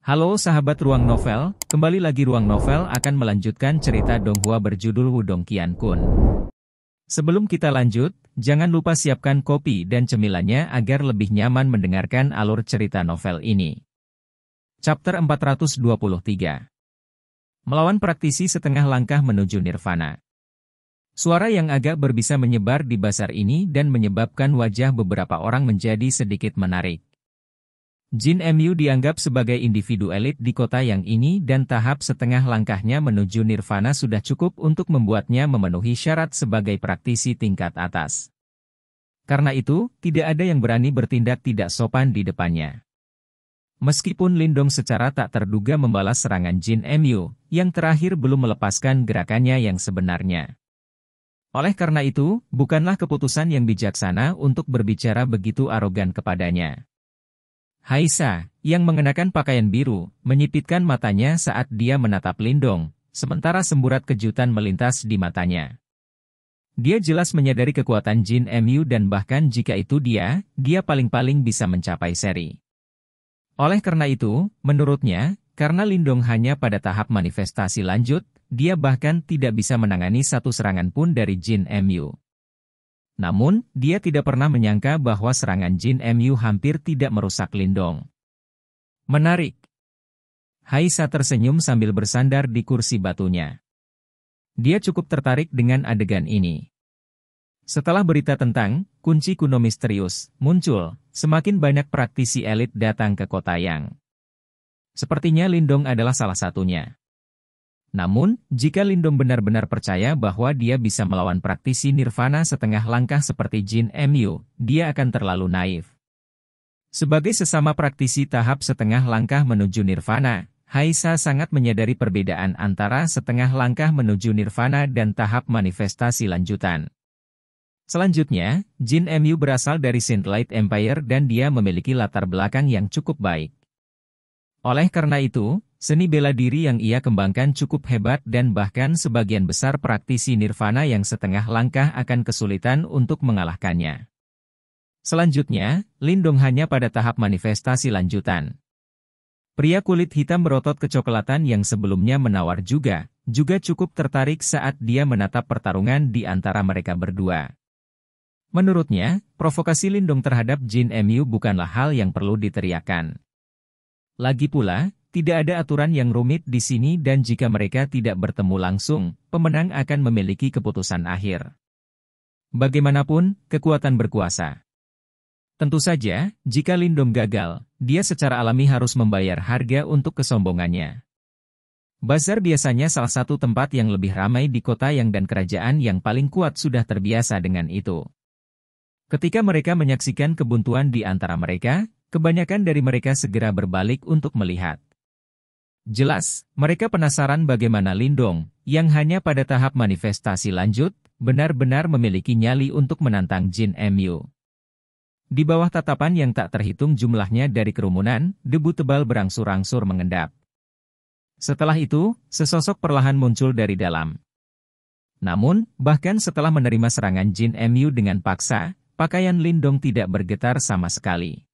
Halo sahabat Ruang Novel, kembali lagi Ruang Novel akan melanjutkan cerita Donghua berjudul Wudong Qiankun. Sebelum kita lanjut, jangan lupa siapkan kopi dan cemilannya agar lebih nyaman mendengarkan alur cerita novel ini. Chapter 423. Melawan praktisi setengah langkah menuju nirvana. Suara yang agak berbisa menyebar di basar ini dan menyebabkan wajah beberapa orang menjadi sedikit menarik. Jin Mu dianggap sebagai individu elit di kota yang ini dan tahap setengah langkahnya menuju nirvana sudah cukup untuk membuatnya memenuhi syarat sebagai praktisi tingkat atas. Karena itu, tidak ada yang berani bertindak tidak sopan di depannya. Meskipun Lindong secara tak terduga membalas serangan Jin Mu, yang terakhir belum melepaskan gerakannya yang sebenarnya. Oleh karena itu, bukanlah keputusan yang bijaksana untuk berbicara begitu arogan kepadanya. Haisa, yang mengenakan pakaian biru, menyipitkan matanya saat dia menatap Lindong, sementara semburat kejutan melintas di matanya. Dia jelas menyadari kekuatan Jin Mu dan bahkan jika itu dia paling-paling bisa mencapai seri. Oleh karena itu, menurutnya, karena Lindong hanya pada tahap manifestasi lanjut, dia bahkan tidak bisa menangani satu serangan pun dari Jin Mu. Namun, dia tidak pernah menyangka bahwa serangan Jin Mu hampir tidak merusak Lindong. Menarik. Haisa tersenyum sambil bersandar di kursi batunya. Dia cukup tertarik dengan adegan ini. Setelah berita tentang kunci kuno misterius muncul, semakin banyak praktisi elit datang ke kota Yang. Sepertinya Lindong adalah salah satunya. Namun, jika Lindong benar-benar percaya bahwa dia bisa melawan praktisi nirvana setengah langkah seperti Jin Mu, dia akan terlalu naif. Sebagai sesama praktisi tahap setengah langkah menuju nirvana, Haisa sangat menyadari perbedaan antara setengah langkah menuju nirvana dan tahap manifestasi lanjutan. Selanjutnya, Jin Mu berasal dari Synthlight Empire dan dia memiliki latar belakang yang cukup baik. Oleh karena itu, seni bela diri yang ia kembangkan cukup hebat dan bahkan sebagian besar praktisi nirvana yang setengah langkah akan kesulitan untuk mengalahkannya. Selanjutnya, Lindong hanya pada tahap manifestasi lanjutan. Pria kulit hitam berotot kecoklatan yang sebelumnya menawar juga cukup tertarik saat dia menatap pertarungan di antara mereka berdua. Menurutnya, provokasi Lindong terhadap Jin Mu bukanlah hal yang perlu diteriakan. Lagi pula, tidak ada aturan yang rumit di sini dan jika mereka tidak bertemu langsung, pemenang akan memiliki keputusan akhir. Bagaimanapun, kekuatan berkuasa. Tentu saja, jika Lindong gagal, dia secara alami harus membayar harga untuk kesombongannya. Bazar biasanya salah satu tempat yang lebih ramai di kota yang dan kerajaan yang paling kuat sudah terbiasa dengan itu. Ketika mereka menyaksikan kebuntuan di antara mereka, kebanyakan dari mereka segera berbalik untuk melihat. Jelas, mereka penasaran bagaimana Lindong, yang hanya pada tahap manifestasi lanjut, benar-benar memiliki nyali untuk menantang Jin Mu. Di bawah tatapan yang tak terhitung jumlahnya dari kerumunan, debu tebal berangsur-angsur mengendap. Setelah itu, sesosok perlahan muncul dari dalam. Namun, bahkan setelah menerima serangan Jin Mu dengan paksa, pakaian Lindong tidak bergetar sama sekali.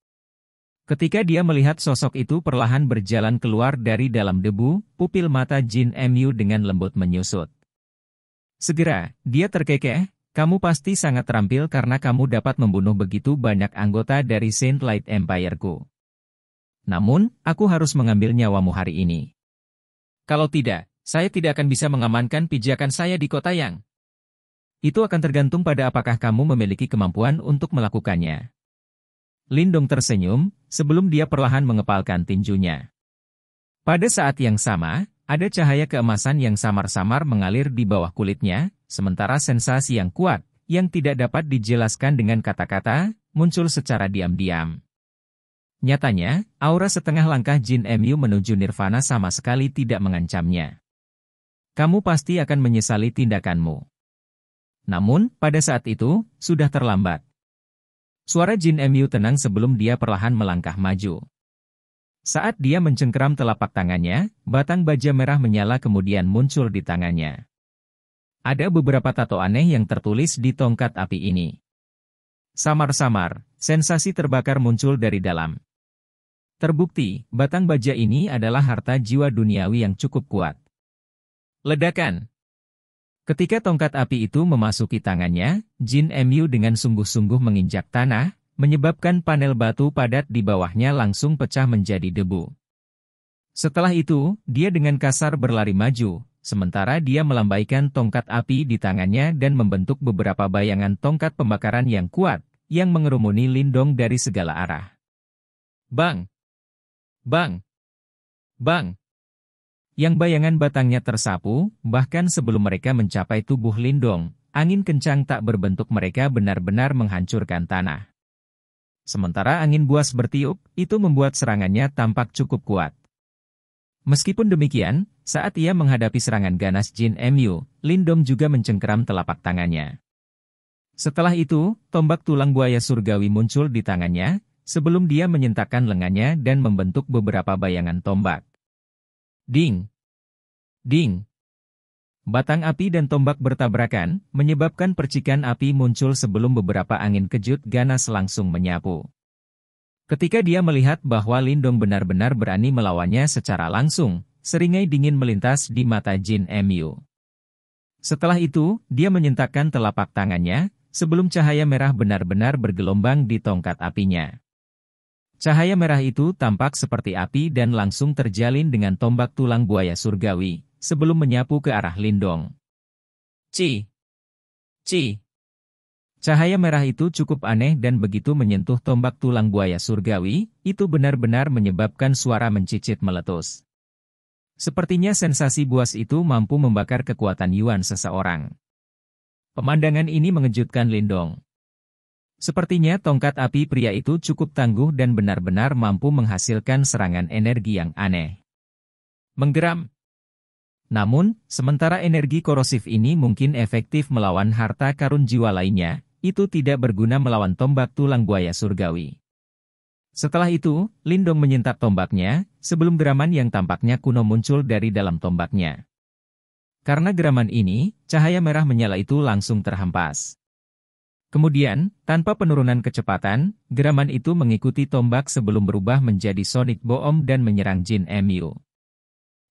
Ketika dia melihat sosok itu perlahan berjalan keluar dari dalam debu, pupil mata Jin Mu dengan lembut menyusut. Segera, dia terkekeh, kamu pasti sangat terampil karena kamu dapat membunuh begitu banyak anggota dari Synthlight Empire-ku. Namun, aku harus mengambil nyawamu hari ini. Kalau tidak, saya tidak akan bisa mengamankan pijakan saya di kota Yang. Itu akan tergantung pada apakah kamu memiliki kemampuan untuk melakukannya. Lindong tersenyum, sebelum dia perlahan mengepalkan tinjunya. Pada saat yang sama, ada cahaya keemasan yang samar-samar mengalir di bawah kulitnya, sementara sensasi yang kuat, yang tidak dapat dijelaskan dengan kata-kata, muncul secara diam-diam. Nyatanya, aura setengah langkah Jin Mu menuju nirvana sama sekali tidak mengancamnya. Kamu pasti akan menyesali tindakanmu. Namun, pada saat itu, sudah terlambat. Suara Jin Mu tenang sebelum dia perlahan melangkah maju. Saat dia mencengkeram telapak tangannya, batang baja merah menyala kemudian muncul di tangannya. Ada beberapa tato aneh yang tertulis di tongkat api ini. Samar-samar, sensasi terbakar muncul dari dalam. Terbukti, batang baja ini adalah harta jiwa duniawi yang cukup kuat. Ledakan. Ketika tongkat api itu memasuki tangannya, Jin Mu dengan sungguh-sungguh menginjak tanah, menyebabkan panel batu padat di bawahnya langsung pecah menjadi debu. Setelah itu, dia dengan kasar berlari maju, sementara dia melambaikan tongkat api di tangannya dan membentuk beberapa bayangan tongkat pembakaran yang kuat, yang mengerumuni Lindong dari segala arah. Bang! Bang! Bang! Yang bayangan batangnya tersapu, bahkan sebelum mereka mencapai tubuh Lindong, angin kencang tak berbentuk mereka benar-benar menghancurkan tanah. Sementara angin buas bertiup, itu membuat serangannya tampak cukup kuat. Meskipun demikian, saat ia menghadapi serangan ganas Jin Mu, Lindong juga mencengkeram telapak tangannya. Setelah itu, tombak tulang buaya surgawi muncul di tangannya, sebelum dia menyentakkan lengannya dan membentuk beberapa bayangan tombak. Ding! Ding! Batang api dan tombak bertabrakan, menyebabkan percikan api muncul sebelum beberapa angin kejut ganas langsung menyapu. Ketika dia melihat bahwa Lindong benar-benar berani melawannya secara langsung, seringai dingin melintas di mata Jin Mu. Setelah itu, dia menyentakkan telapak tangannya, sebelum cahaya merah benar-benar bergelombang di tongkat apinya. Cahaya merah itu tampak seperti api dan langsung terjalin dengan tombak tulang buaya surgawi, sebelum menyapu ke arah Lindong. Ci! Ci! Cahaya merah itu cukup aneh dan begitu menyentuh tombak tulang buaya surgawi, itu benar-benar menyebabkan suara mencicit meletus. Sepertinya sensasi buas itu mampu membakar kekuatan Yuan seseorang. Pemandangan ini mengejutkan Lindong. Sepertinya tongkat api pria itu cukup tangguh dan benar-benar mampu menghasilkan serangan energi yang aneh. Menggeram. Namun, sementara energi korosif ini mungkin efektif melawan harta karun jiwa lainnya, itu tidak berguna melawan tombak tulang buaya surgawi. Setelah itu, Lindong menyentak tombaknya, sebelum geraman yang tampaknya kuno muncul dari dalam tombaknya. Karena geraman ini, cahaya merah menyala itu langsung terhempas. Kemudian, tanpa penurunan kecepatan, geraman itu mengikuti tombak sebelum berubah menjadi Sonic Boom dan menyerang Jin Mu.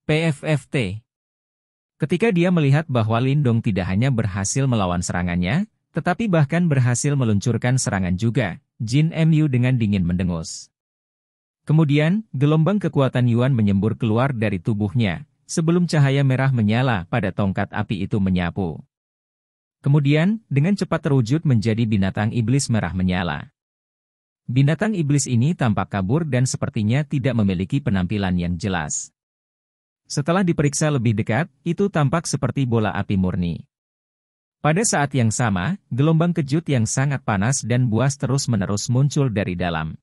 PFFT. Ketika dia melihat bahwa Lindong tidak hanya berhasil melawan serangannya, tetapi bahkan berhasil meluncurkan serangan juga, Jin Mu dengan dingin mendengus. Kemudian, gelombang kekuatan Yuan menyembur keluar dari tubuhnya, sebelum cahaya merah menyala pada tongkat api itu menyapu. Kemudian, dengan cepat terwujud menjadi binatang iblis merah menyala. Binatang iblis ini tampak kabur dan sepertinya tidak memiliki penampilan yang jelas. Setelah diperiksa lebih dekat, itu tampak seperti bola api murni. Pada saat yang sama, gelombang kejut yang sangat panas dan buas terus-menerus muncul dari dalam.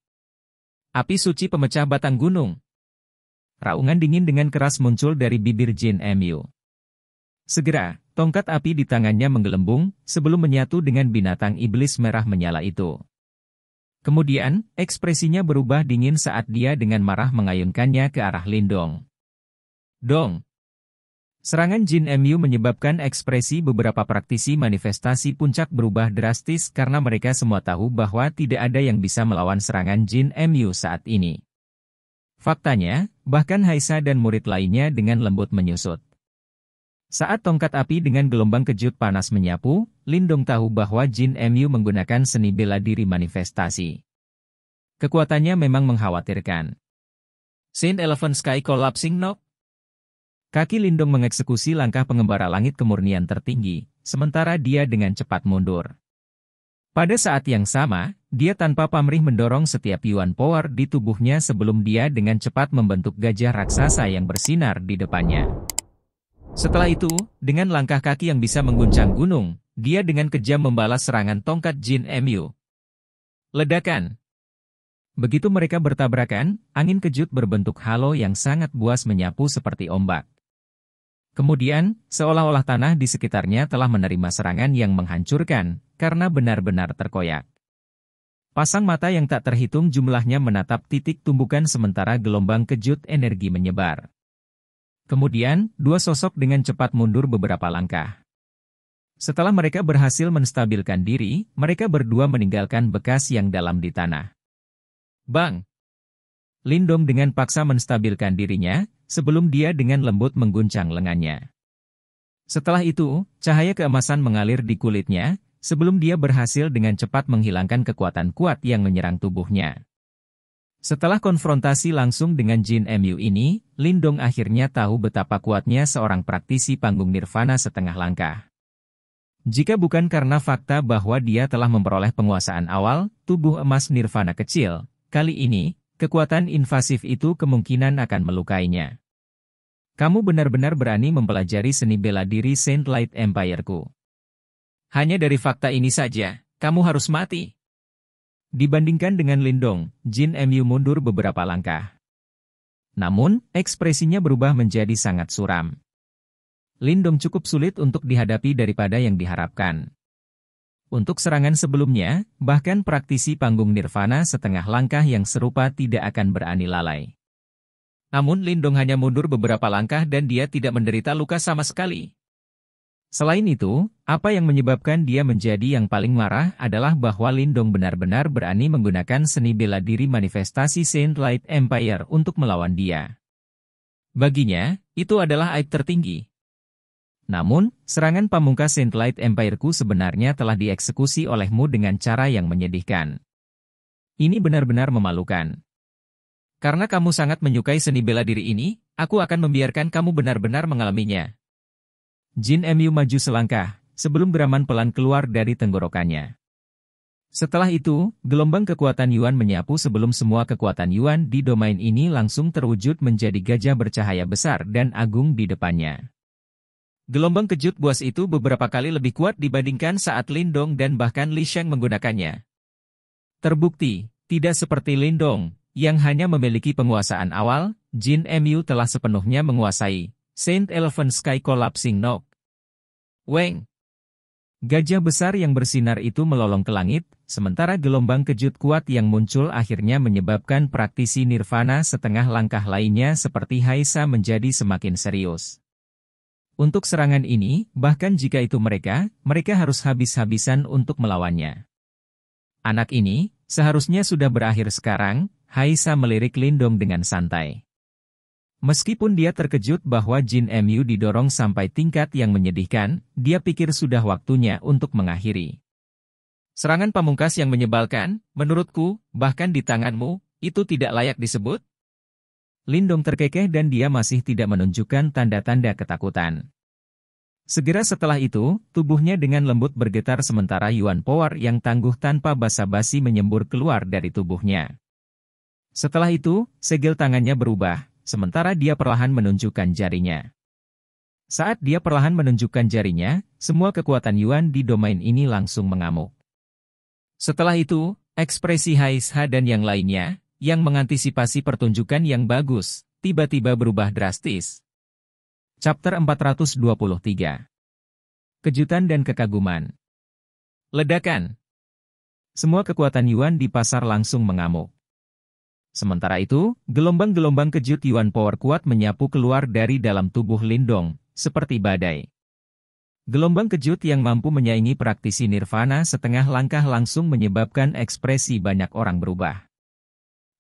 Api suci pemecah batang gunung. Raungan dingin dengan keras muncul dari bibir Jin Mu. Segera, tongkat api di tangannya menggelembung, sebelum menyatu dengan binatang iblis merah menyala itu. Kemudian, ekspresinya berubah dingin saat dia dengan marah mengayunkannya ke arah Lindong. Dong! Serangan Jin Mu menyebabkan ekspresi beberapa praktisi manifestasi puncak berubah drastis karena mereka semua tahu bahwa tidak ada yang bisa melawan serangan Jin Mu saat ini. Faktanya, bahkan Haisa dan murid lainnya dengan lembut menyusut. Saat tongkat api dengan gelombang kejut panas menyapu, Lindong tahu bahwa Jin Mu menggunakan seni bela diri manifestasi. Kekuatannya memang mengkhawatirkan. Saint Eleven Sky Collapsing Knock. Kaki Lindong mengeksekusi langkah pengembara langit kemurnian tertinggi, sementara dia dengan cepat mundur. Pada saat yang sama, dia tanpa pamrih mendorong setiap Yuan Power di tubuhnya sebelum dia dengan cepat membentuk gajah raksasa yang bersinar di depannya. Setelah itu, dengan langkah kaki yang bisa mengguncang gunung, dia dengan kejam membalas serangan tongkat Jin Mu. Ledakan. Begitu mereka bertabrakan, angin kejut berbentuk halo yang sangat buas menyapu seperti ombak. Kemudian, seolah-olah tanah di sekitarnya telah menerima serangan yang menghancurkan, karena benar-benar terkoyak. Pasang mata yang tak terhitung jumlahnya menatap titik tumbukan sementara gelombang kejut energi menyebar. Kemudian, dua sosok dengan cepat mundur beberapa langkah. Setelah mereka berhasil menstabilkan diri, mereka berdua meninggalkan bekas yang dalam di tanah. Bang! Lindong dengan paksa menstabilkan dirinya, sebelum dia dengan lembut mengguncang lengannya. Setelah itu, cahaya keemasan mengalir di kulitnya, sebelum dia berhasil dengan cepat menghilangkan kekuatan kuat yang menyerang tubuhnya. Setelah konfrontasi langsung dengan Jin Mu ini, Lindong akhirnya tahu betapa kuatnya seorang praktisi panggung nirvana setengah langkah. Jika bukan karena fakta bahwa dia telah memperoleh penguasaan awal, tubuh emas nirvana kecil, kali ini, kekuatan invasif itu kemungkinan akan melukainya. Kamu benar-benar berani mempelajari seni bela diri Saint Light Empire-ku. Hanya dari fakta ini saja, kamu harus mati. Dibandingkan dengan Lindong, Jin Mu mundur beberapa langkah. Namun, ekspresinya berubah menjadi sangat suram. Lindong cukup sulit untuk dihadapi daripada yang diharapkan. Untuk serangan sebelumnya, bahkan praktisi panggung nirvana setengah langkah yang serupa tidak akan berani lalai. Namun Lindong hanya mundur beberapa langkah dan dia tidak menderita luka sama sekali. Selain itu, apa yang menyebabkan dia menjadi yang paling marah adalah bahwa Lindong benar-benar berani menggunakan seni bela diri manifestasi Saint Light Empire untuk melawan dia. Baginya, itu adalah aib tertinggi. Namun, serangan pamungkas Saint Light Empire-ku sebenarnya telah dieksekusi olehmu dengan cara yang menyedihkan. Ini benar-benar memalukan. Karena kamu sangat menyukai seni bela diri ini, aku akan membiarkan kamu benar-benar mengalaminya. Jin Mu maju selangkah, sebelum geraman pelan keluar dari tenggorokannya. Setelah itu, gelombang kekuatan Yuan menyapu sebelum semua kekuatan Yuan di domain ini langsung terwujud menjadi gajah bercahaya besar dan agung di depannya. Gelombang kejut buas itu beberapa kali lebih kuat dibandingkan saat Lindong dan bahkan Li Sheng menggunakannya. Terbukti, tidak seperti Lindong, yang hanya memiliki penguasaan awal, Jin Mu telah sepenuhnya menguasai Saint Elephant Sky Collapsing Knock. Weng! Gajah besar yang bersinar itu melolong ke langit, sementara gelombang kejut kuat yang muncul akhirnya menyebabkan praktisi nirvana setengah langkah lainnya seperti Haisa menjadi semakin serius. Untuk serangan ini, bahkan jika itu mereka harus habis-habisan untuk melawannya. Anak ini, seharusnya sudah berakhir sekarang, Haisa melirik Lindong dengan santai. Meskipun dia terkejut bahwa Jin Mu didorong sampai tingkat yang menyedihkan, dia pikir sudah waktunya untuk mengakhiri. Serangan pamungkas yang menyebalkan, menurutku, bahkan di tanganmu, itu tidak layak disebut? Lindong terkekeh dan dia masih tidak menunjukkan tanda-tanda ketakutan. Segera setelah itu, tubuhnya dengan lembut bergetar sementara Yuan Power yang tangguh tanpa basa-basi menyembur keluar dari tubuhnya. Setelah itu, segel tangannya berubah, sementara dia perlahan menunjukkan jarinya. Saat dia perlahan menunjukkan jarinya, semua kekuatan Yuan di domain ini langsung mengamuk. Setelah itu, ekspresi Haisa dan yang lainnya, yang mengantisipasi pertunjukan yang bagus, tiba-tiba berubah drastis. Chapter 423. Kejutan dan kekaguman. Ledakan. Semua kekuatan Yuan di pasar langsung mengamuk. Sementara itu, gelombang-gelombang kejut Yuan Power kuat menyapu keluar dari dalam tubuh Lindong, seperti badai. Gelombang kejut yang mampu menyaingi praktisi nirvana setengah langkah langsung menyebabkan ekspresi banyak orang berubah.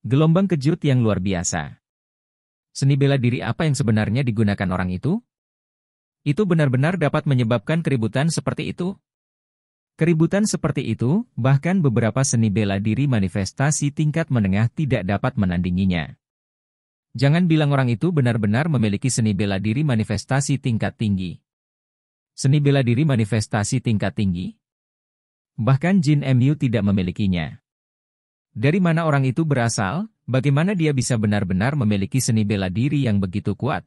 Gelombang kejut yang luar biasa. Seni bela diri apa yang sebenarnya digunakan orang itu? Itu benar-benar dapat menyebabkan keributan seperti itu? Keributan seperti itu, bahkan beberapa seni bela diri manifestasi tingkat menengah tidak dapat menandinginya. Jangan bilang orang itu benar-benar memiliki seni bela diri manifestasi tingkat tinggi. Seni bela diri manifestasi tingkat tinggi? Bahkan Jin Mu tidak memilikinya. Dari mana orang itu berasal? Bagaimana dia bisa benar-benar memiliki seni bela diri yang begitu kuat?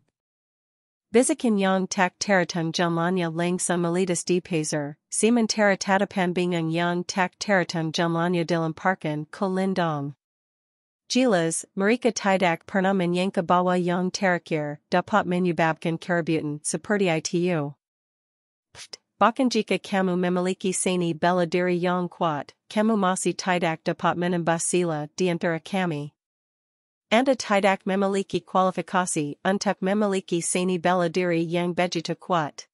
Bisakin yang tak teratang jamlanya lang sa malitas di paser, siman teratatapan bingang yang tak teratang jamlanya dilamparkan ko lindong. Jilas, Marika tidak pernah menyangka bahwa yang terakhir dapat menyebabkan keributan seperti itu. Bahkan jika kamu memiliki seni bela diri yang kuat, kamu masih tidak dapat menambah sila di antara kami. Anda tidak memiliki kualifikasi untuk memiliki seni bela diri yang begitu kuat.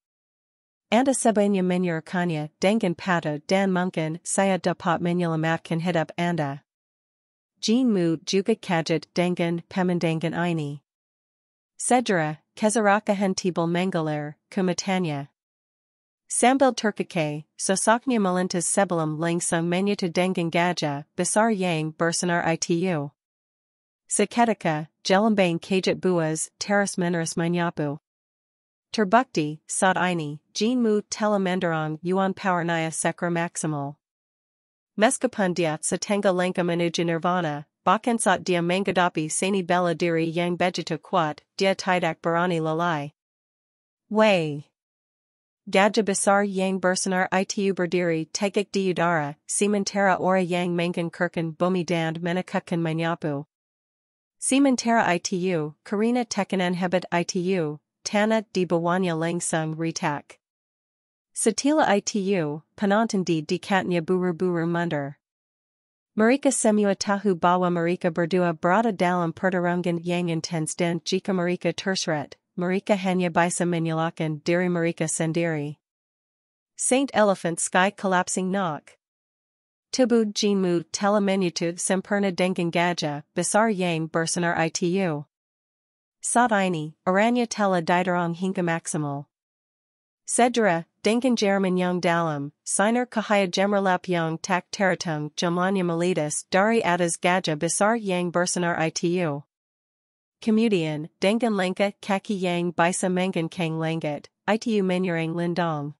Anda sebaiknya menyerahkannya dengan patuh dan mungkin saya dapat menyelamatkan hidup Anda. Jean Mu Juga Kajit Dangan Pemandangan Ini. Sedra, Kezaraka Hentibal Mangalir, Kumatanya. Sambil Turkake, Sosaknya Malintas Sebelum Langsung Menyuta Dangan Gaja, Besar Yang Bersanar Itu. Seketika, Jelambang Kajit Buas, Teras Menaris Manyapu. Terbukti, Saat Ini, Jean Mu Telemandarang Yuan Powernya Sekra Maximal. Meskapundiat Satanga Lanka Manuja Nirvana, Bakansat dia Mangadapi Sani Bella Diri Yang Bejito Kuat, dia Tidak Barani Lalai. Way. Gaja Besar Yang Bersanar Itu Berdiri Tegik Diudara, Sementara Ora Yang Mangan Kirkan Bumi Dand Menakakan Manyapu. Sementara Itu, Karina Tekanan Hebet Itu, Tana di Bawanya Langsung Retak. Satila Itu, Penonton di Katnya Buru Buru Munder. Marika Semua Tahu Bawa Marika Berdua Berada Dalam Pertarungan Yang Intens Dan Jika Marika Tersret, Marika Hanya Bisa Menyalakan Diri Marika Sendiri. Saint Elephant Sky Collapsing Knock. Tubu Jinmu Telemenutu Semperna Dengan Gaja, Besar Yang Bersanar Itu. Saat Ini, Oranya Tela Diderong Hingga Maximal. Sedra, Dengan Jerman Yang Dalam, Siner Kahaya Gemralap Yang Tak Teratung Jamlanya Malitas Dari Atas Gaja Besar Yang Bersanar Itu. Kemudian, Dengan Langka Kaki Yang Bisa Mangan Kang Langat, Itu Menyurang Lindong.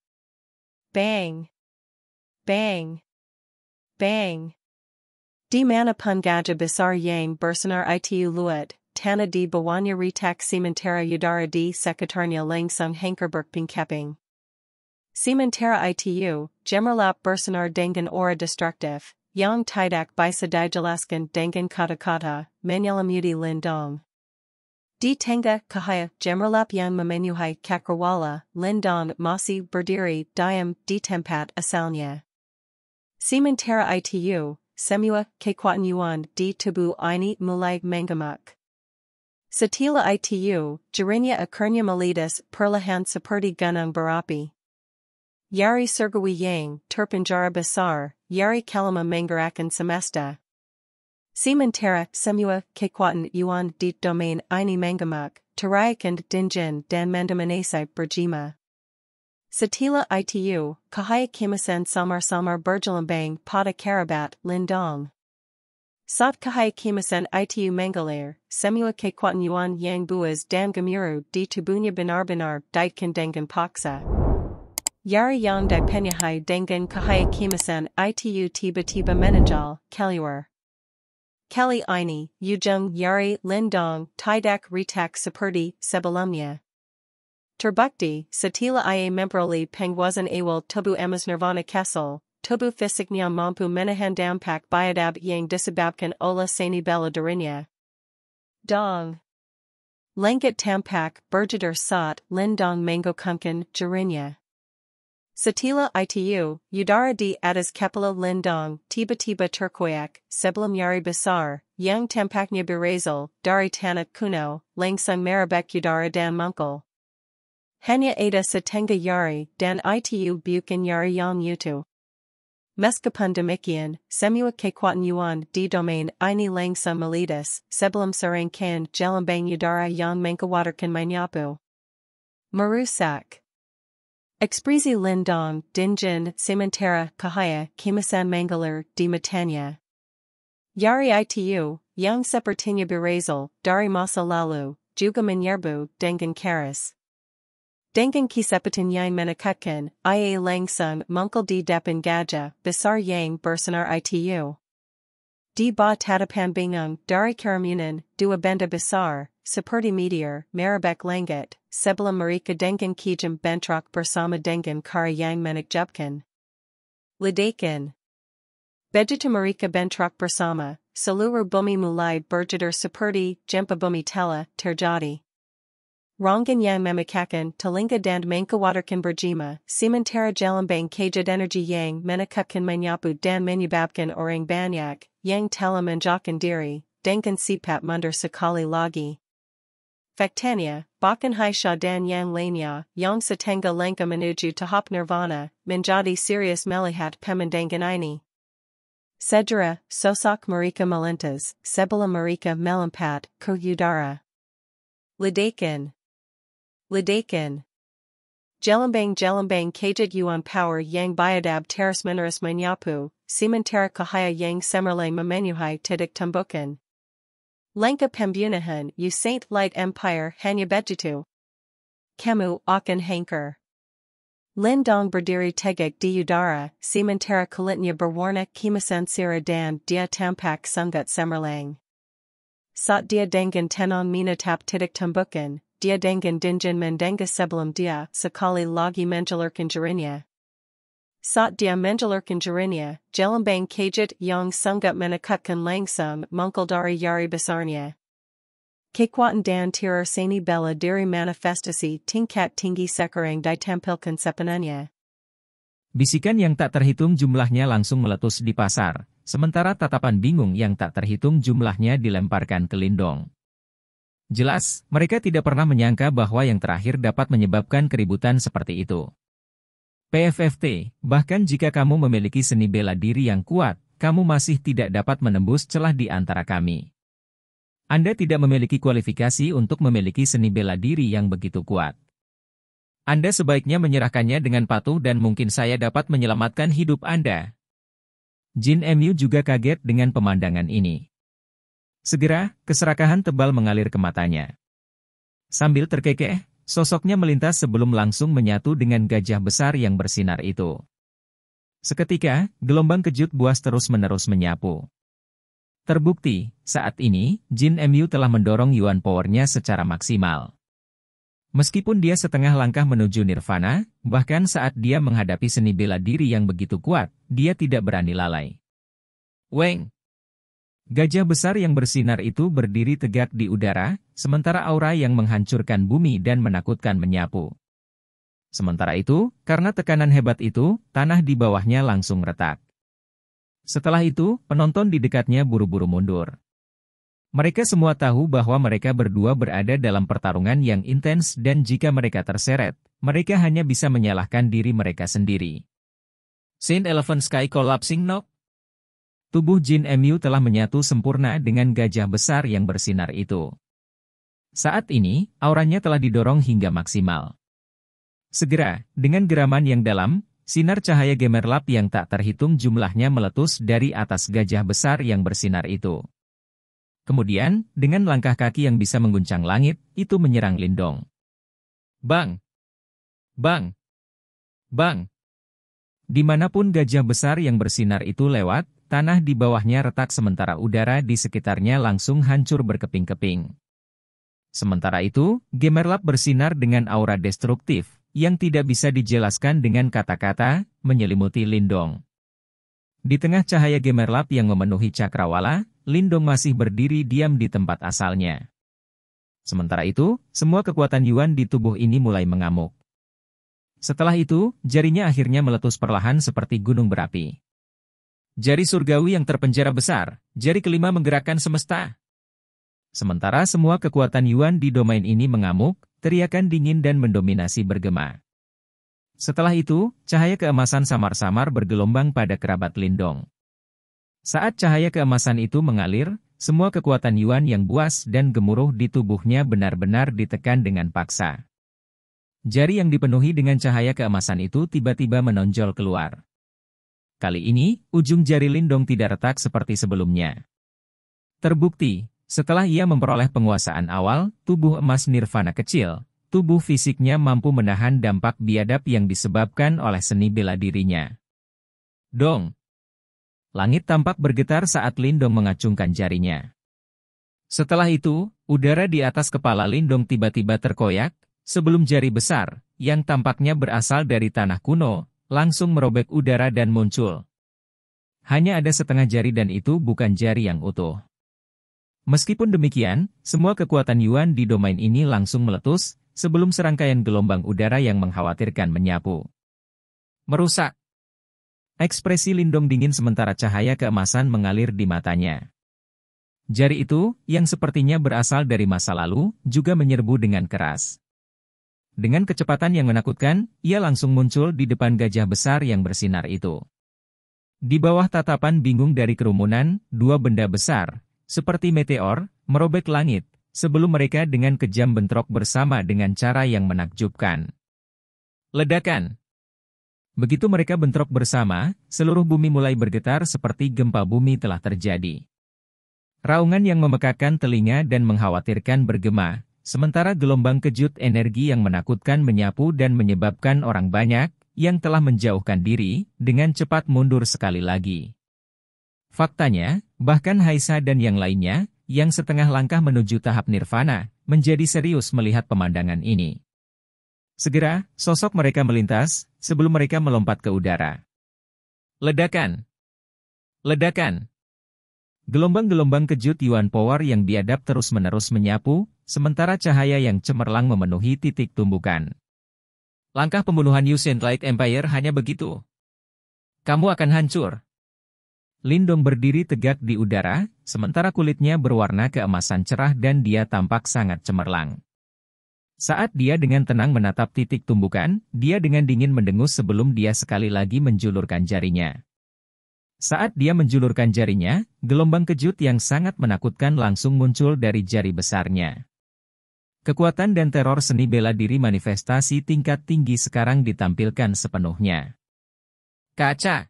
Bang. Bang. Bang. Di Mana Pun Gaja Besar Yang Bersanar Itu Luat, Tana di Bawanya Retak Sementara Udara di Sekitarnya Langsung Hankerberg Pingkeping. Sementara Itu, Gemralap Bersanar Dengan Ora Destructive, Yang Tidak Bisa Dijelaskan Dengan Kata-Kata, Menyalamudi Lindong. Di Tengah Kahaya Gemralap Yang Memenuhai Kakrawala, Lindong Masih Berdiri Diam di Tempat Asalnya. Sementara Itu, Semua Kekuatan Yuan di Tubuh Ini Mulai Mengamak. Satila Itu, Jarinya Akurnya Malitas Perlahan Seperti Gunung Berapi. Yari Surgawi Yang, Terpenjara Besar, Yari Kalama Mangarakan Semesta. Sementara, Semua Kekuatan Yuan di Domain Ini Mangamak, Terayakan Dinjin Dan Mandamanasai Berjima. Satila Itu, Kahaya Kimasan Samar Berjalambang Pada Karabat, Lindong. Sat Kahaya Kimasan Itu Mangalir, Semua Kekuatan Yuan Yang Buas Dan Gamuru di Tubunya Benar Daitkan Dengan Paksa. Yari Yang Di Penyahai Dengan Kahaya Kimasan Itu Tiba Menanjal, Kaluar. Kali Ini, Ujung Yari Lindong, Tidak Retak Seperti, Sebelumnya. Terbukti, Satila Ia Memperoli Pengwazan Awal Tubu Emas Nirvana Kessel, Tubu Fisiknya Mampu Menahan Dampak Biadab Yang Disababkan Ola Sani Bella Darinya. Dong. Langit Tampak, Berjadar Sat, Lindong Mango Kunkan, Jarinya. Satila Itu, Udara di Atas Kepala Lindong, Tiba Turkoyak, Sebelum Yari Besar, Yang Tampaknya Berazal, Dari Tanah Kuno, Langsung Marabek Udara Dan Munkal. Hanya Ada Satenga Yari, Dan Itu Bukan Yari Yang Yutu. Meskipun demikian, Semua Kekuatan Yuan di Domain Ini Langsung Malitas, Sebelum Sarangkan Jelambang Udara Yang Mengkawatarkan Manyapu. Marusak. Expresi Lindong, Dinjin, Sementara, Kahaya, Kimasan Mangalir, di Matanya. Yari Itu, Yang Sepertinya Berazal, Dari Masa Lalu, Juga Menyerbu, Dengan Karas. Dengan Kisepatin Yang Menakutkan, Ia Langsung Munkal di Depan Gaja, Besar Yang Bersanar Itu. Di Ba Tatapan Bingung, Dari Karamunan, Dua Benda Besar, Seperti Meteor, Marabek Langat, Sebelum Marika Dengan Kijam Bentrok Bersama Dengan Kara Yang Menakjubkan. Ledakan. Bejita Marika Bentrok Bersama, Seluruh Bumi Mulai Berjadar Seperti, Jempa Bumi Tela, Terjadi. Rangan Yang Memakakan, Telinga Dan Mengkawatarkan Berjima, Sementara Jelambang Kajad Energy Yang Menakutkan Manyapu Dan Menyubabkan Orang Banyak, Yang Tela Menjakan Diri, Dengan Sipat Mundar Sekali Lagi. Faktanya, Bakan Hai Sha Dan Yang Lanya, Yang Satenga Langka Menuju Tahap Nirvana, Menjadi Serius Melihat Pemandangan Ini. Sejera, Sosok Marika Melintas, Sebela Marika Melampat, Ko Udara. Ledakan. Ledakan. Jelambang Kajit Yuan Power Yang Biadab Teras Mineras Manyapu, Sementara Kahaya Yang Semerlay Mamenuhai Tidik Tumbukan. Lanka Pembunahan U Saint Light Empire Hanya Bejitu. Kemu Akan Hanker. Lindong Berdiri Tegak di Udara, Sementara Kulitnya Berwarna Kimasan Sira Dan Dia Tampak Sungut Semerlang. Sat Dia Dengan Tenon Minatap Tidik Tumbukan, Dia Dengan Dinjan Mendenga Sebelum Dia Sekali Lagi Menjalurkan Jarinya. Sat Dia Menjalurkan Jarinya, Jelambang Kajit Yang Sungut Menakutkan Langsum Munkeldari Yari Besarnya. Kekwatan Dan Tirar Sani Bella Diri Manifestasi Tingkat Tinggi Sekarang Ditampilkan Sepenanya. Bisikan yang tak terhitung jumlahnya langsung meletus di pasar, sementara tatapan bingung yang tak terhitung jumlahnya dilemparkan ke Lindong. Jelas, mereka tidak pernah menyangka bahwa yang terakhir dapat menyebabkan keributan seperti itu. PFFT, bahkan jika kamu memiliki seni bela diri yang kuat, kamu masih tidak dapat menembus celah di antara kami. Anda tidak memiliki kualifikasi untuk memiliki seni bela diri yang begitu kuat. Anda sebaiknya menyerahkannya dengan patuh dan mungkin saya dapat menyelamatkan hidup Anda. Jin Mu juga kaget dengan pemandangan ini. Segera, keserakahan tebal mengalir ke matanya. Sambil terkekeh, sosoknya melintas sebelum langsung menyatu dengan gajah besar yang bersinar itu. Seketika, gelombang kejut buas terus-menerus menyapu. Terbukti, saat ini, Jin Mu telah mendorong Yuan Power-nya secara maksimal. Meskipun dia setengah langkah menuju nirvana, bahkan saat dia menghadapi seni bela diri yang begitu kuat, dia tidak berani lalai. Weng! Gajah besar yang bersinar itu berdiri tegak di udara, sementara aura yang menghancurkan bumi dan menakutkan menyapu. Sementara itu, karena tekanan hebat itu, tanah di bawahnya langsung retak. Setelah itu, penonton di dekatnya buru-buru mundur. Mereka semua tahu bahwa mereka berdua berada dalam pertarungan yang intens dan jika mereka terseret, mereka hanya bisa menyalahkan diri mereka sendiri. Saint Elephant Sky Collapsing Knock. Tubuh Jin Mu telah menyatu sempurna dengan gajah besar yang bersinar itu. Saat ini, auranya telah didorong hingga maksimal. Segera, dengan geraman yang dalam, sinar cahaya gemerlap yang tak terhitung jumlahnya meletus dari atas gajah besar yang bersinar itu. Kemudian, dengan langkah kaki yang bisa mengguncang langit, itu menyerang Lindong. Bang! Bang! Bang! Dimanapun gajah besar yang bersinar itu lewat, tanah di bawahnya retak sementara udara di sekitarnya langsung hancur berkeping-keping. Sementara itu, gemerlap bersinar dengan aura destruktif, yang tidak bisa dijelaskan dengan kata-kata, menyelimuti Lindong. Di tengah cahaya gemerlap yang memenuhi cakrawala, Lindong masih berdiri diam di tempat asalnya. Sementara itu, semua kekuatan Yuan di tubuh ini mulai mengamuk. Setelah itu, jarinya akhirnya meletus perlahan seperti gunung berapi. Jari surgawi yang terpenjara besar, jari kelima menggerakkan semesta. Sementara semua kekuatan Yuan di domain ini mengamuk, teriakan dingin dan mendominasi bergema. Setelah itu, cahaya keemasan samar-samar bergelombang pada kerabat Lindong. Saat cahaya keemasan itu mengalir, semua kekuatan Yuan yang buas dan gemuruh di tubuhnya benar-benar ditekan dengan paksa. Jari yang dipenuhi dengan cahaya keemasan itu tiba-tiba menonjol keluar. Kali ini, ujung jari Lindong tidak retak seperti sebelumnya. Terbukti, setelah ia memperoleh penguasaan awal, tubuh emas nirvana kecil, tubuh fisiknya mampu menahan dampak biadab yang disebabkan oleh seni bela dirinya. Dong! Langit tampak bergetar saat Lindong mengacungkan jarinya. Setelah itu, udara di atas kepala Lindong tiba-tiba terkoyak, sebelum jari besar, yang tampaknya berasal dari tanah kuno, langsung merobek udara dan muncul. Hanya ada setengah jari dan itu bukan jari yang utuh. Meskipun demikian, semua kekuatan Yuan di domain ini langsung meletus, sebelum serangkaian gelombang udara yang mengkhawatirkan menyapu. Merusak. Ekspresi Lindong dingin sementara cahaya keemasan mengalir di matanya. Jari itu, yang sepertinya berasal dari masa lalu, juga menyerbu dengan keras. Dengan kecepatan yang menakutkan, ia langsung muncul di depan gajah besar yang bersinar itu. Di bawah tatapan bingung dari kerumunan, dua benda besar, seperti meteor, merobek langit, sebelum mereka dengan kejam bentrok bersama dengan cara yang menakjubkan. Ledakan. Begitu mereka bentrok bersama, seluruh bumi mulai bergetar seperti gempa bumi telah terjadi. Raungan yang memekakkan telinga dan mengkhawatirkan bergema, sementara gelombang kejut energi yang menakutkan menyapu dan menyebabkan orang banyak yang telah menjauhkan diri, dengan cepat mundur sekali lagi. Faktanya, bahkan Haisa dan yang lainnya, yang setengah langkah menuju tahap nirvana, menjadi serius melihat pemandangan ini. Segera, sosok mereka melintas, sebelum mereka melompat ke udara. Ledakan! Ledakan! Gelombang-gelombang kejut Yuan Power yang biadab terus-menerus menyapu, sementara cahaya yang cemerlang memenuhi titik tumbukan. Langkah pembunuhan Yuan Light Empire hanya begitu. Kamu akan hancur. Lindong berdiri tegak di udara, sementara kulitnya berwarna keemasan cerah dan dia tampak sangat cemerlang. Saat dia dengan tenang menatap titik tumbukan, dia dengan dingin mendengus sebelum dia sekali lagi menjulurkan jarinya. Saat dia menjulurkan jarinya, gelombang kejut yang sangat menakutkan langsung muncul dari jari besarnya. Kekuatan dan teror seni bela diri manifestasi tingkat tinggi sekarang ditampilkan sepenuhnya. Kaca!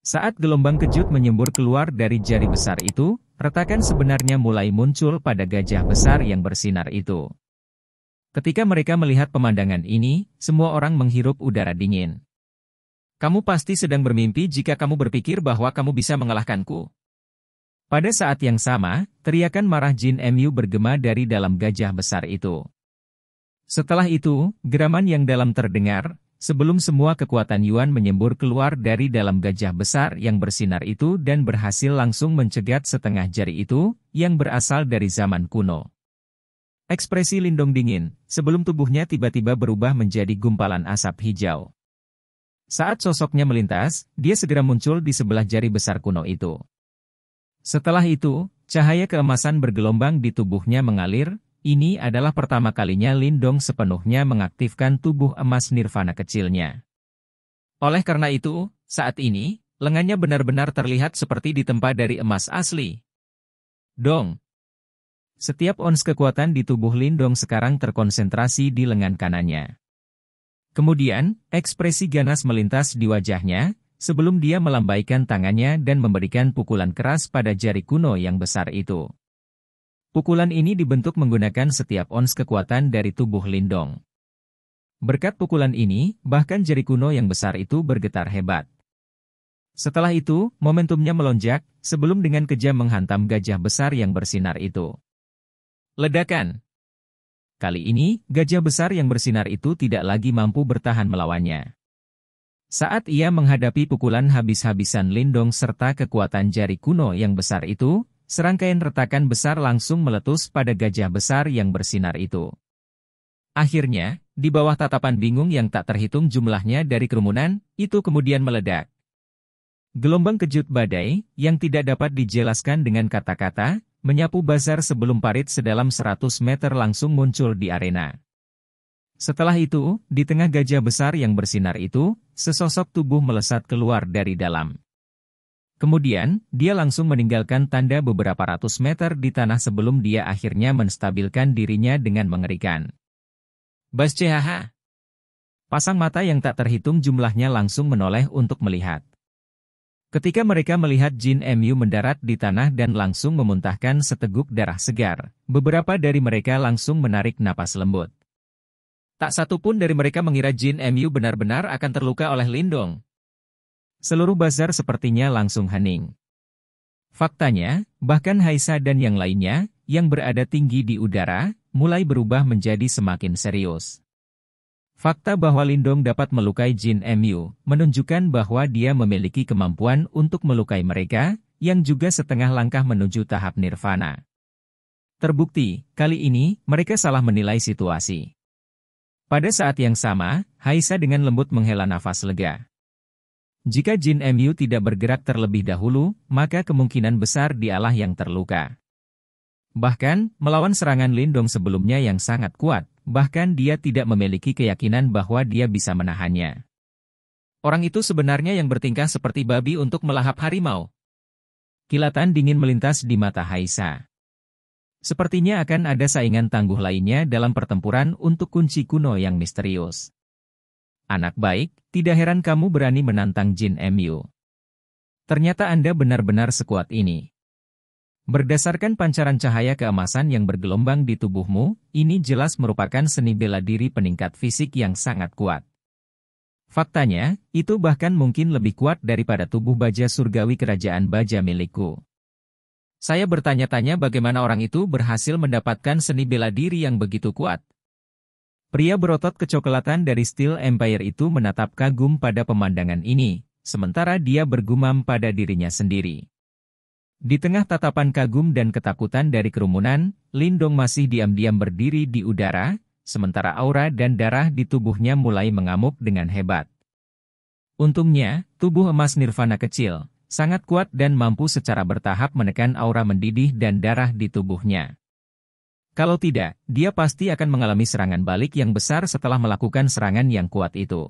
Saat gelombang kejut menyembur keluar dari jari besar itu, retakan sebenarnya mulai muncul pada gajah besar yang bersinar itu. Ketika mereka melihat pemandangan ini, semua orang menghirup udara dingin. Kamu pasti sedang bermimpi jika kamu berpikir bahwa kamu bisa mengalahkanku. Pada saat yang sama, teriakan marah Jin Mu bergema dari dalam gajah besar itu. Setelah itu, geraman yang dalam terdengar, sebelum semua kekuatan Yuan menyembur keluar dari dalam gajah besar yang bersinar itu dan berhasil langsung mencegat setengah jari itu, yang berasal dari zaman kuno. Ekspresi Lindong dingin, sebelum tubuhnya tiba-tiba berubah menjadi gumpalan asap hijau. Saat sosoknya melintas, dia segera muncul di sebelah jari besar kuno itu. Setelah itu, cahaya keemasan bergelombang di tubuhnya mengalir. Ini adalah pertama kalinya Lindong sepenuhnya mengaktifkan tubuh emas nirvana kecilnya. Oleh karena itu, saat ini, lengannya benar-benar terlihat seperti ditempa dari emas asli. Dong! Setiap ons kekuatan di tubuh Lindong sekarang terkonsentrasi di lengan kanannya. Kemudian, ekspresi ganas melintas di wajahnya, sebelum dia melambaikan tangannya dan memberikan pukulan keras pada jari kuno yang besar itu. Pukulan ini dibentuk menggunakan setiap ons kekuatan dari tubuh Lindong. Berkat pukulan ini, bahkan jari kuno yang besar itu bergetar hebat. Setelah itu, momentumnya melonjak, sebelum dengan kejam menghantam gajah besar yang bersinar itu. Ledakan! Kali ini, gajah besar yang bersinar itu tidak lagi mampu bertahan melawannya. Saat ia menghadapi pukulan habis-habisan Lindong serta kekuatan jari kuno yang besar itu, serangkaian retakan besar langsung meletus pada gajah besar yang bersinar itu. Akhirnya, di bawah tatapan bingung yang tak terhitung jumlahnya dari kerumunan, itu kemudian meledak. Gelombang kejut badai, yang tidak dapat dijelaskan dengan kata-kata, menyapu bazar sebelum parit sedalam 100 meter langsung muncul di arena. Setelah itu, di tengah gajah besar yang bersinar itu, sesosok tubuh melesat keluar dari dalam. Kemudian, dia langsung meninggalkan tanda beberapa ratus meter di tanah sebelum dia akhirnya menstabilkan dirinya dengan mengerikan. Bascehaha! Pasang mata yang tak terhitung jumlahnya langsung menoleh untuk melihat. Ketika mereka melihat Jin Mu mendarat di tanah dan langsung memuntahkan seteguk darah segar, beberapa dari mereka langsung menarik napas lembut. Tak satu pun dari mereka mengira Jin Mu benar-benar akan terluka oleh Lindong. Seluruh bazar sepertinya langsung hening. Faktanya, bahkan Haisa dan yang lainnya, yang berada tinggi di udara, mulai berubah menjadi semakin serius. Fakta bahwa Lindong dapat melukai Jin Mu, menunjukkan bahwa dia memiliki kemampuan untuk melukai mereka, yang juga setengah langkah menuju tahap nirvana. Terbukti, kali ini, mereka salah menilai situasi. Pada saat yang sama, Haisa dengan lembut menghela nafas lega. Jika Jin Mu tidak bergerak terlebih dahulu, maka kemungkinan besar dialah yang terluka. Bahkan, melawan serangan Lindong sebelumnya yang sangat kuat, bahkan dia tidak memiliki keyakinan bahwa dia bisa menahannya. Orang itu sebenarnya yang bertingkah seperti babi untuk melahap harimau. Kilatan dingin melintas di mata Haisa. Sepertinya akan ada saingan tangguh lainnya dalam pertempuran untuk kunci kuno yang misterius. Anak baik, tidak heran kamu berani menantang Jin Mu. Ternyata Anda benar-benar sekuat ini. Berdasarkan pancaran cahaya keemasan yang bergelombang di tubuhmu, ini jelas merupakan seni bela diri peningkat fisik yang sangat kuat. Faktanya, itu bahkan mungkin lebih kuat daripada tubuh baja surgawi kerajaan baja milikku. Saya bertanya-tanya bagaimana orang itu berhasil mendapatkan seni bela diri yang begitu kuat. Pria berotot kecoklatan dari Steel Empire itu menatap kagum pada pemandangan ini, sementara dia bergumam pada dirinya sendiri. Di tengah tatapan kagum dan ketakutan dari kerumunan, Lindong masih diam-diam berdiri di udara, sementara aura dan darah di tubuhnya mulai mengamuk dengan hebat. Untungnya, tubuh emas Nirvana kecil, sangat kuat dan mampu secara bertahap menekan aura mendidih dan darah di tubuhnya. Kalau tidak, dia pasti akan mengalami serangan balik yang besar setelah melakukan serangan yang kuat itu.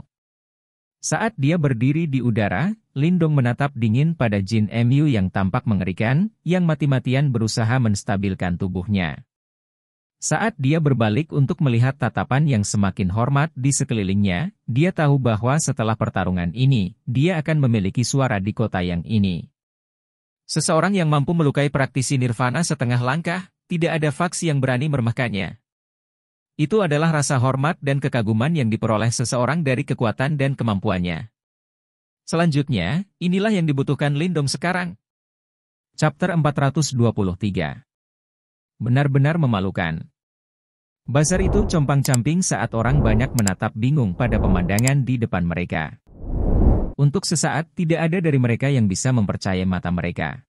Saat dia berdiri di udara, Lindong menatap dingin pada Jin Mu yang tampak mengerikan, yang mati-matian berusaha menstabilkan tubuhnya. Saat dia berbalik untuk melihat tatapan yang semakin hormat di sekelilingnya, dia tahu bahwa setelah pertarungan ini, dia akan memiliki suara di kota yang ini. Seseorang yang mampu melukai praktisi Nirvana setengah langkah, tidak ada faksi yang berani meremehkannya. Itu adalah rasa hormat dan kekaguman yang diperoleh seseorang dari kekuatan dan kemampuannya. Selanjutnya, inilah yang dibutuhkan Lindong sekarang. Chapter 423. Benar-benar memalukan. Bazar itu compang-camping saat orang banyak menatap bingung pada pemandangan di depan mereka. Untuk sesaat tidak ada dari mereka yang bisa mempercayai mata mereka.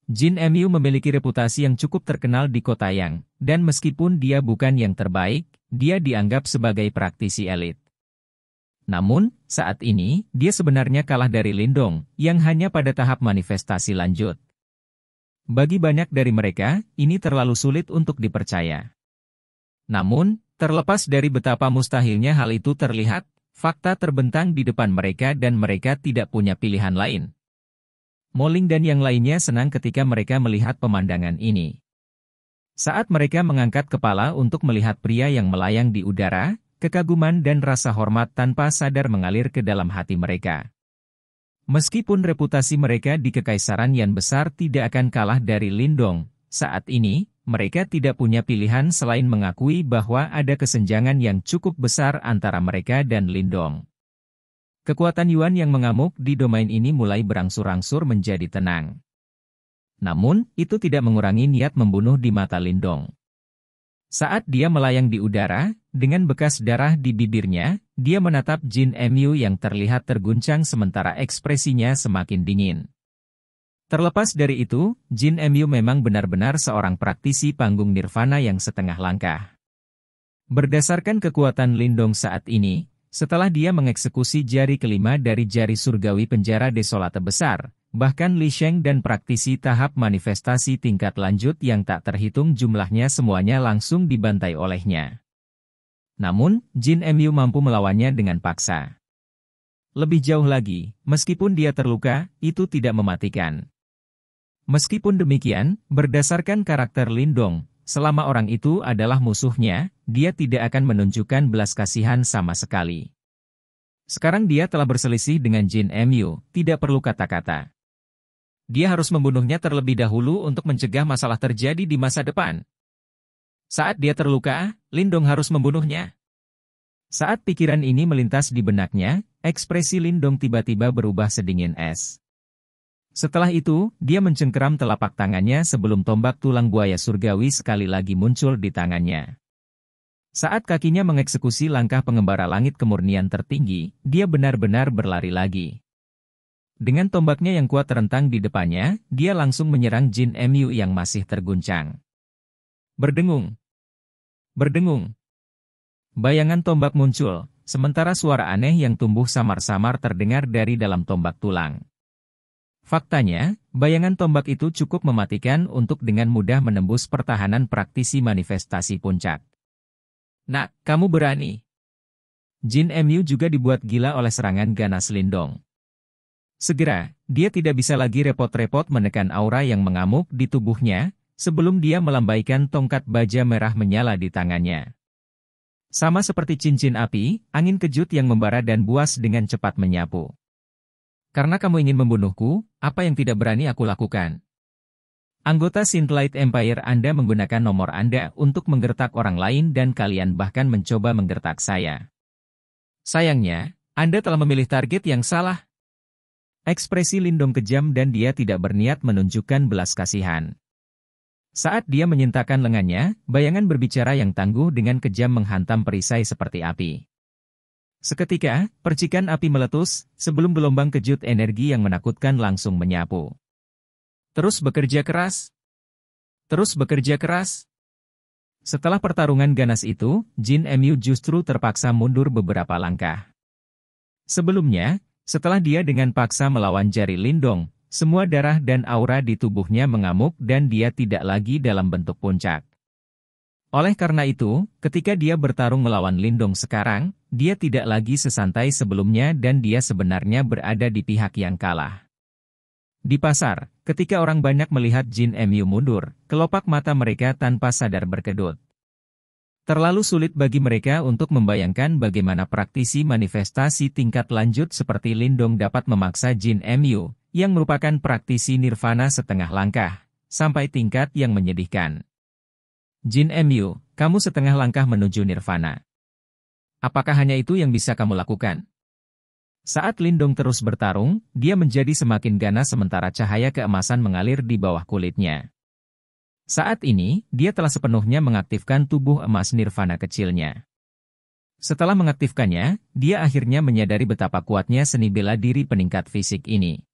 Jin Mu memiliki reputasi yang cukup terkenal di kota Yang, dan meskipun dia bukan yang terbaik, dia dianggap sebagai praktisi elit. Namun, saat ini, dia sebenarnya kalah dari Lindong, yang hanya pada tahap manifestasi lanjut. Bagi banyak dari mereka, ini terlalu sulit untuk dipercaya. Namun, terlepas dari betapa mustahilnya hal itu terlihat, fakta terbentang di depan mereka dan mereka tidak punya pilihan lain. Moling dan yang lainnya senang ketika mereka melihat pemandangan ini. Saat mereka mengangkat kepala untuk melihat pria yang melayang di udara, kekaguman dan rasa hormat tanpa sadar mengalir ke dalam hati mereka. Meskipun reputasi mereka di Kekaisaran Yan besar tidak akan kalah dari Lindong, saat ini, mereka tidak punya pilihan selain mengakui bahwa ada kesenjangan yang cukup besar antara mereka dan Lindong. Kekuatan Yuan yang mengamuk di domain ini mulai berangsur-angsur menjadi tenang. Namun, itu tidak mengurangi niat membunuh di mata Lindong. Saat dia melayang di udara, dengan bekas darah di bibirnya, dia menatap Jin Mu yang terlihat terguncang sementara ekspresinya semakin dingin. Terlepas dari itu, Jin Mu memang benar-benar seorang praktisi panggung Nirvana yang setengah langkah. Berdasarkan kekuatan Lindong saat ini, setelah dia mengeksekusi jari kelima dari jari surgawi penjara desolate besar, bahkan Li Sheng dan praktisi tahap manifestasi tingkat lanjut yang tak terhitung jumlahnya semuanya langsung dibantai olehnya. Namun, Jin Mu mampu melawannya dengan paksa. Lebih jauh lagi, meskipun dia terluka, itu tidak mematikan. Meskipun demikian, berdasarkan karakter Lindong, selama orang itu adalah musuhnya, dia tidak akan menunjukkan belas kasihan sama sekali. Sekarang dia telah berselisih dengan Jin Mu, tidak perlu kata-kata. Dia harus membunuhnya terlebih dahulu untuk mencegah masalah terjadi di masa depan. Saat dia terluka, Lindong harus membunuhnya. Saat pikiran ini melintas di benaknya, ekspresi Lindong tiba-tiba berubah sedingin es. Setelah itu, dia mencengkeram telapak tangannya sebelum tombak tulang buaya surgawi sekali lagi muncul di tangannya. Saat kakinya mengeksekusi langkah pengembara langit kemurnian tertinggi, dia benar-benar berlari lagi. Dengan tombaknya yang kuat terentang di depannya, dia langsung menyerang Jin Mu yang masih terguncang. Berdengung. Berdengung. Bayangan tombak muncul, sementara suara aneh yang tumbuh samar-samar terdengar dari dalam tombak tulang. Faktanya, bayangan tombak itu cukup mematikan untuk dengan mudah menembus pertahanan praktisi manifestasi puncak. Nak, kamu berani. Jin Mu juga dibuat gila oleh serangan ganas Lindong. Segera, dia tidak bisa lagi repot-repot menekan aura yang mengamuk di tubuhnya, sebelum dia melambaikan tongkat baja merah menyala di tangannya. Sama seperti cincin api, angin kejut yang membara dan buas dengan cepat menyapu. Karena kamu ingin membunuhku, apa yang tidak berani aku lakukan? Anggota Synthlight Empire Anda menggunakan nomor Anda untuk menggertak orang lain dan kalian bahkan mencoba menggertak saya. Sayangnya, Anda telah memilih target yang salah. Ekspresi Lindong kejam dan dia tidak berniat menunjukkan belas kasihan. Saat dia menyintakan lengannya, bayangan berbicara yang tangguh dengan kejam menghantam perisai seperti api. Seketika, percikan api meletus, sebelum gelombang kejut energi yang menakutkan langsung menyapu. Terus bekerja keras. Terus bekerja keras. Setelah pertarungan ganas itu, Jin Mu justru terpaksa mundur beberapa langkah. Sebelumnya, setelah dia dengan paksa melawan jari Lindong, semua darah dan aura di tubuhnya mengamuk dan dia tidak lagi dalam bentuk puncak. Oleh karena itu, ketika dia bertarung melawan Lindong sekarang, dia tidak lagi sesantai sebelumnya dan dia sebenarnya berada di pihak yang kalah. Di pasar, ketika orang banyak melihat Jin Mu mundur, kelopak mata mereka tanpa sadar berkedut. Terlalu sulit bagi mereka untuk membayangkan bagaimana praktisi manifestasi tingkat lanjut seperti Lindong dapat memaksa Jin Mu, yang merupakan praktisi nirvana setengah langkah, sampai tingkat yang menyedihkan. Jin Mu, kamu setengah langkah menuju nirvana. Apakah hanya itu yang bisa kamu lakukan? Saat Lindong terus bertarung, dia menjadi semakin ganas sementara cahaya keemasan mengalir di bawah kulitnya. Saat ini, dia telah sepenuhnya mengaktifkan tubuh emas nirvana kecilnya. Setelah mengaktifkannya, dia akhirnya menyadari betapa kuatnya seni bela diri peningkat fisik ini.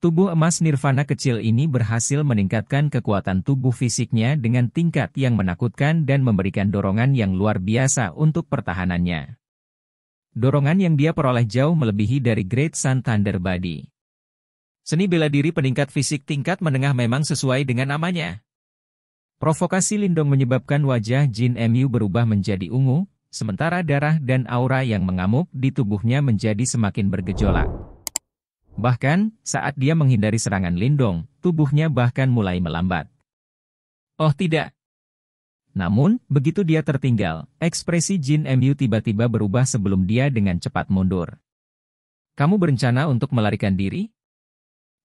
Tubuh emas nirvana kecil ini berhasil meningkatkan kekuatan tubuh fisiknya dengan tingkat yang menakutkan dan memberikan dorongan yang luar biasa untuk pertahanannya. Dorongan yang dia peroleh jauh melebihi dari Great Sun Thunder Body. Seni bela diri peningkat fisik tingkat menengah memang sesuai dengan namanya. Provokasi Lindong menyebabkan wajah Jin Mu berubah menjadi ungu, sementara darah dan aura yang mengamuk di tubuhnya menjadi semakin bergejolak. Bahkan, saat dia menghindari serangan Lindong, tubuhnya bahkan mulai melambat. Oh tidak! Namun, begitu dia tertinggal, ekspresi Jin Mu tiba-tiba berubah sebelum dia dengan cepat mundur. Kamu berencana untuk melarikan diri?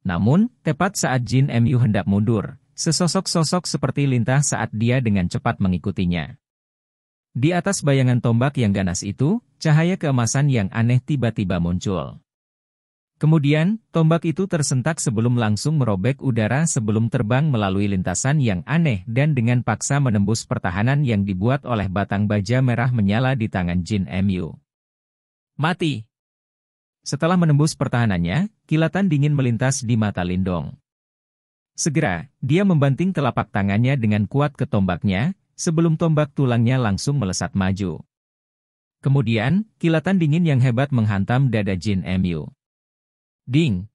Namun, tepat saat Jin Mu hendak mundur, sesosok-sosok seperti lintah saat dia dengan cepat mengikutinya. Di atas bayangan tombak yang ganas itu, cahaya keemasan yang aneh tiba-tiba muncul. Kemudian, tombak itu tersentak sebelum langsung merobek udara sebelum terbang melalui lintasan yang aneh dan dengan paksa menembus pertahanan yang dibuat oleh batang baja merah menyala di tangan Jin Mu. Mati! Setelah menembus pertahanannya, kilatan dingin melintas di mata Lindong. Segera, dia membanting telapak tangannya dengan kuat ke tombaknya, sebelum tombak tulangnya langsung melesat maju. Kemudian, kilatan dingin yang hebat menghantam dada Jin Mu. Ding!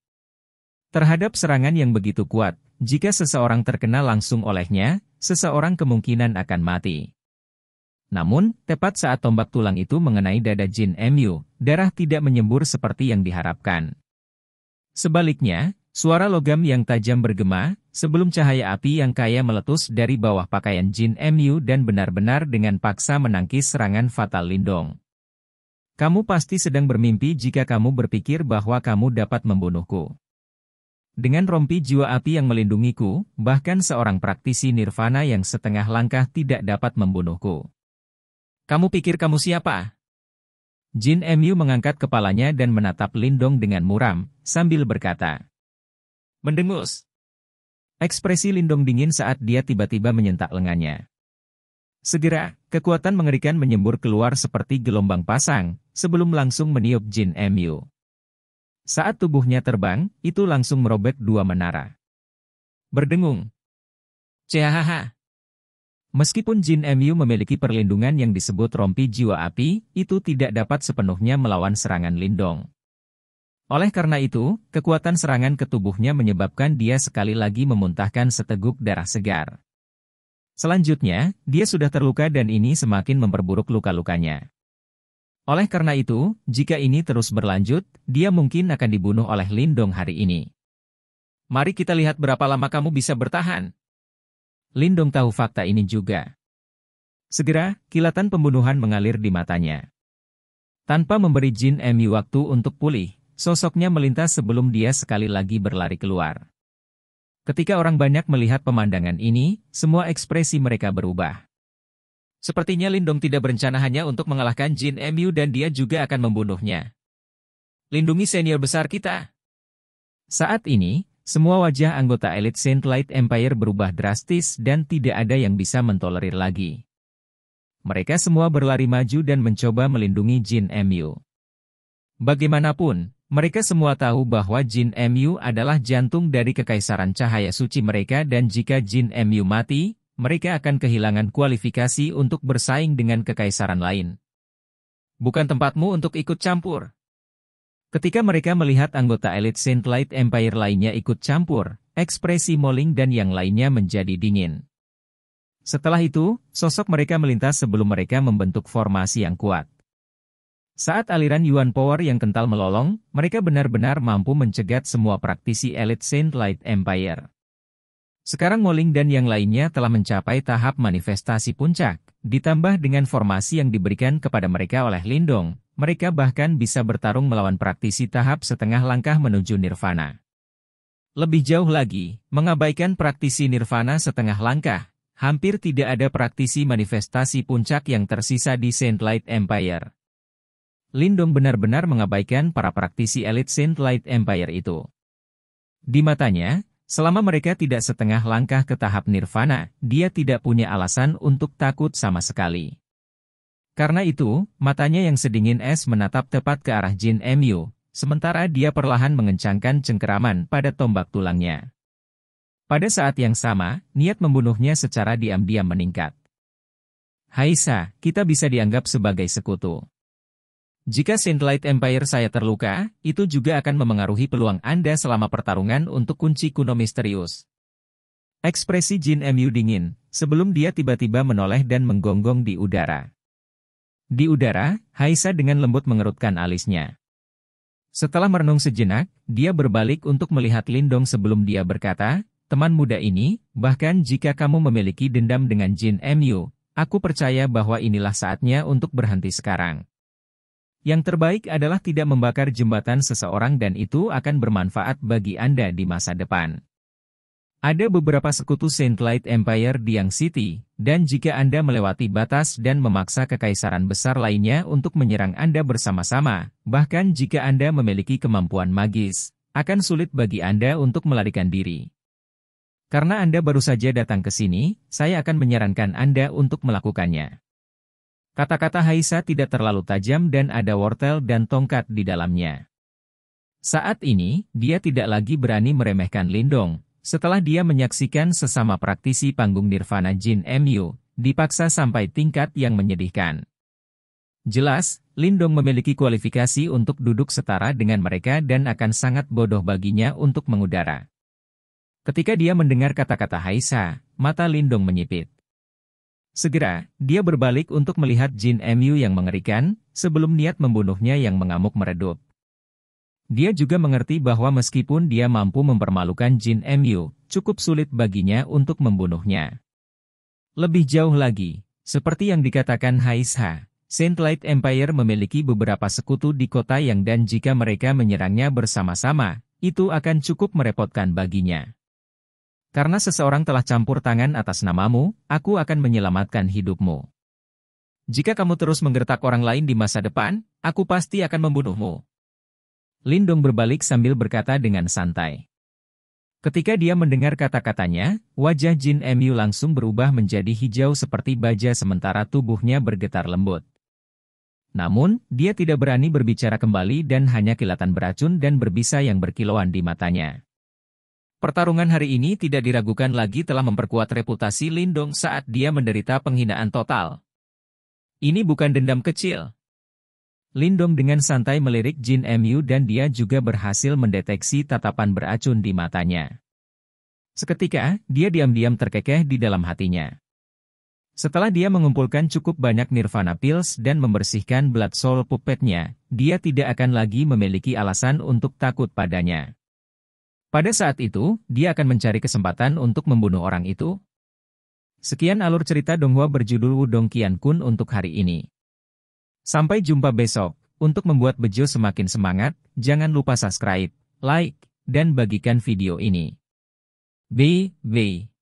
Terhadap serangan yang begitu kuat, jika seseorang terkena langsung olehnya, seseorang kemungkinan akan mati. Namun, tepat saat tombak tulang itu mengenai dada Jin Mu, darah tidak menyembur seperti yang diharapkan. Sebaliknya, suara logam yang tajam bergema, sebelum cahaya api yang kaya meletus dari bawah pakaian Jin Mu dan benar-benar dengan paksa menangkis serangan fatal Lindong. Kamu pasti sedang bermimpi jika kamu berpikir bahwa kamu dapat membunuhku. Dengan rompi jiwa api yang melindungiku, bahkan seorang praktisi nirvana yang setengah langkah tidak dapat membunuhku. Kamu pikir kamu siapa? Jin Mu mengangkat kepalanya dan menatap Lindong dengan muram, sambil berkata, "Mendengus." Ekspresi Lindong dingin saat dia tiba-tiba menyentak lengannya. Segera, kekuatan mengerikan menyembur keluar seperti gelombang pasang, sebelum langsung meniup Jin Mu. Saat tubuhnya terbang, itu langsung merobek dua menara. Berdengung. Cehahaha. Meskipun Jin Mu memiliki perlindungan yang disebut rompi jiwa api, itu tidak dapat sepenuhnya melawan serangan Lindong. Oleh karena itu, kekuatan serangan ke tubuhnya menyebabkan dia sekali lagi memuntahkan seteguk darah segar. Selanjutnya, dia sudah terluka dan ini semakin memperburuk luka-lukanya. Oleh karena itu, jika ini terus berlanjut, dia mungkin akan dibunuh oleh Lindong hari ini. Mari kita lihat berapa lama kamu bisa bertahan. Lindong tahu fakta ini juga. Segera, kilatan pembunuhan mengalir di matanya. Tanpa memberi Jin Emyu waktu untuk pulih, sosoknya melintas sebelum dia sekali lagi berlari keluar. Ketika orang banyak melihat pemandangan ini, semua ekspresi mereka berubah. Sepertinya Lindong tidak berencana hanya untuk mengalahkan Jin Emyu dan dia juga akan membunuhnya. Lindungi senior besar kita. Saat ini, semua wajah anggota elit Saint Light Empire berubah drastis dan tidak ada yang bisa mentolerir lagi. Mereka semua berlari maju dan mencoba melindungi Jin Emyu. Bagaimanapun, mereka semua tahu bahwa Jin Emyu adalah jantung dari kekaisaran cahaya suci mereka dan jika Jin Emyu mati, mereka akan kehilangan kualifikasi untuk bersaing dengan kekaisaran lain. Bukan tempatmu untuk ikut campur. Ketika mereka melihat anggota elit Saint Light Empire lainnya ikut campur, ekspresi Moling dan yang lainnya menjadi dingin. Setelah itu, sosok mereka melintas sebelum mereka membentuk formasi yang kuat. Saat aliran Yuan Power yang kental melolong, mereka benar-benar mampu mencegat semua praktisi elit Saint Light Empire. Sekarang Moling dan yang lainnya telah mencapai tahap manifestasi puncak, ditambah dengan formasi yang diberikan kepada mereka oleh Lindong, mereka bahkan bisa bertarung melawan praktisi tahap setengah langkah menuju Nirvana. Lebih jauh lagi, mengabaikan praktisi Nirvana setengah langkah, hampir tidak ada praktisi manifestasi puncak yang tersisa di Saint Light Empire. Lindong benar-benar mengabaikan para praktisi elit Saint Light Empire itu. Di matanya, selama mereka tidak setengah langkah ke tahap Nirvana, dia tidak punya alasan untuk takut sama sekali. Karena itu, matanya yang sedingin es menatap tepat ke arah Jin Emyu, sementara dia perlahan mengencangkan cengkeraman pada tombak tulangnya. Pada saat yang sama, niat membunuhnya secara diam-diam meningkat. Haisa, kita bisa dianggap sebagai sekutu. Jika Saint Light Empire saya terluka, itu juga akan memengaruhi peluang Anda selama pertarungan untuk kunci kuno misterius. Ekspresi Jin Emyu dingin, sebelum dia tiba-tiba menoleh dan menggonggong di udara. Di udara, Haisa dengan lembut mengerutkan alisnya. Setelah merenung sejenak, dia berbalik untuk melihat Lindong sebelum dia berkata, teman muda ini, bahkan jika kamu memiliki dendam dengan Jin Emyu, aku percaya bahwa inilah saatnya untuk berhenti sekarang. Yang terbaik adalah tidak membakar jembatan seseorang dan itu akan bermanfaat bagi Anda di masa depan. Ada beberapa sekutu Saint Light Empire di Yang City, dan jika Anda melewati batas dan memaksa kekaisaran besar lainnya untuk menyerang Anda bersama-sama, bahkan jika Anda memiliki kemampuan magis, akan sulit bagi Anda untuk melarikan diri. Karena Anda baru saja datang ke sini, saya akan menyarankan Anda untuk melakukannya. Kata-kata Haisa tidak terlalu tajam dan ada wortel dan tongkat di dalamnya. Saat ini, dia tidak lagi berani meremehkan Lindong, setelah dia menyaksikan sesama praktisi panggung Nirvana Jin Emyu, dipaksa sampai tingkat yang menyedihkan. Jelas, Lindong memiliki kualifikasi untuk duduk setara dengan mereka dan akan sangat bodoh baginya untuk mengudara. Ketika dia mendengar kata-kata Haisa, mata Lindong menyipit. Segera, dia berbalik untuk melihat Jin Emyu yang mengerikan, sebelum niat membunuhnya yang mengamuk meredup. Dia juga mengerti bahwa meskipun dia mampu mempermalukan Jin Emyu, cukup sulit baginya untuk membunuhnya. Lebih jauh lagi, seperti yang dikatakan Haisa, Saint Light Empire memiliki beberapa sekutu di kota yang dan jika mereka menyerangnya bersama-sama, itu akan cukup merepotkan baginya. Karena seseorang telah campur tangan atas namamu, aku akan menyelamatkan hidupmu. Jika kamu terus menggertak orang lain di masa depan, aku pasti akan membunuhmu. Lindong berbalik sambil berkata dengan santai. Ketika dia mendengar kata-katanya, wajah Jin Emyu langsung berubah menjadi hijau seperti baja sementara tubuhnya bergetar lembut. Namun, dia tidak berani berbicara kembali dan hanya kilatan beracun dan berbisa yang berkilauan di matanya. Pertarungan hari ini tidak diragukan lagi telah memperkuat reputasi Lindong saat dia menderita penghinaan total. Ini bukan dendam kecil. Lindong dengan santai melirik Jin Emyu dan dia juga berhasil mendeteksi tatapan beracun di matanya. Seketika, dia diam-diam terkekeh di dalam hatinya. Setelah dia mengumpulkan cukup banyak Nirvana Pills dan membersihkan Blood Soul Puppet-nya, dia tidak akan lagi memiliki alasan untuk takut padanya. Pada saat itu, dia akan mencari kesempatan untuk membunuh orang itu. Sekian alur cerita Donghua berjudul Wudong Qiankun untuk hari ini. Sampai jumpa besok. Untuk membuat Bejo semakin semangat, jangan lupa subscribe, like, dan bagikan video ini. Bye.